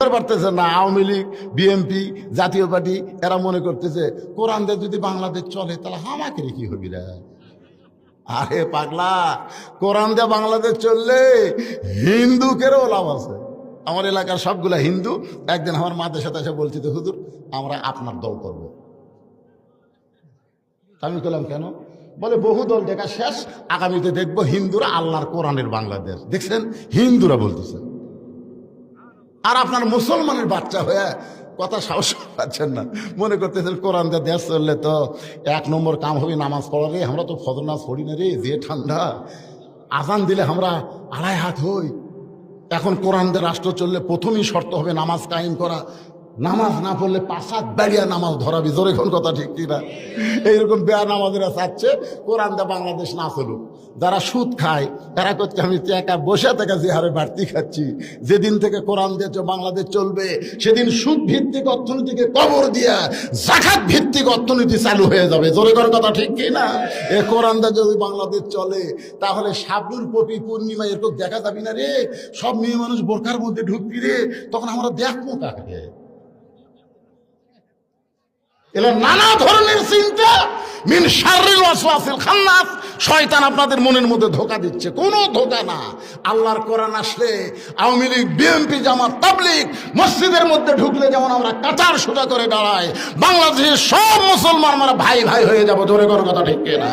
বুঝতে পারতেছে না আওয়ামী লীগ, বিএনপি, জাতীয় পার্টি এরা মনে করতেছে কোরআন দিয়ে যদি বাংলাদেশ চলে তাহলে আমাকে কি হবি রে? আরে পাগলা, কোরআন দিয়ে বাংলাদেশ চললে হিন্দুকেরও লাভ আছে। আমার এলাকার সবগুলা হিন্দু একদিন আমার মাদের সাথে এসে বলছি তো হুজুর আমরা আপনার দল করব। আমি বললাম কেন? বলে বহু দল দেখা শেষ, আগামীতে দেখবো হিন্দুরা আল্লাহর কোরআনের বাংলাদেশ। দেখছেন, হিন্দুরা বলতেছে। আর আপনার মুসলমানের বাচ্চা হয়ে কথা সাহস পাচ্ছেন না, মনে করতেছেন কোরআন দিয়ে দেশ চললে তো 1 নম্বর কাম হবে নামাজ পড়া রে। আমরা তো ফজর নামাজ পড়ি না রে, যে ঠান্ডা, আজান দিলে আমরা 2.5 হাত হই। এখন কোরআন দিয়ে রাষ্ট্র চললে প্রথমেই শর্ত হবে নামাজ কায়েম করা। নামাজ না পড়লে 5 হাত বেড়িয়া নামাজ ধরাবি। জোরে কোন কথা ঠিক কিনা? এইরকম বেয়া নামাজেরা চাচ্ছে কোরআন দিয়ে বাংলাদেশ না চলুক। যারা সুদ খায় তারা করছে আমি একা বসে থেকে যে হারে বাড়তি খাচ্ছি, যেদিন থেকে কোরআন দিয়ে বাংলাদেশ চলবে সেদিন সুদ ভিত্তিক অর্থনীতিকে কবর দিয়া জাকাত ভিত্তিক অর্থনীতি চালু হয়ে যাবে। জোরে কোন কথা ঠিক কিনা? এ কোরআন দিয়ে যদি বাংলাদেশ চলে তাহলে শাবনুর পপি পূর্ণিমা এরকম দেখা যাবি না রে। সব মেয়ে মানুষ বোরকার মধ্যে ঢুকবি রে, তখন আমরা দেখবো কাকে। এলা নানা ধরনের চিন্তা, মিন শাররিল ওয়াসওয়াসিল খান্নাস। শয়তান আপনাদের মনের মধ্যে ধোঁকা দিচ্ছে। কোনো ধোঁকা না। আল্লাহর কোরআন আসলে আওয়ামী লীগ, বিএনপি, জামাত, তাবলীগ মসজিদের মধ্যে ঢুকলে যেমন আমরা কাতার সোজা করে দাঁড়াই, বাংলাদেশের সব মুসলমান আমরা ভাই ভাই হয়ে যাবো। জোরে কোনো কথা ঠিক কিনা?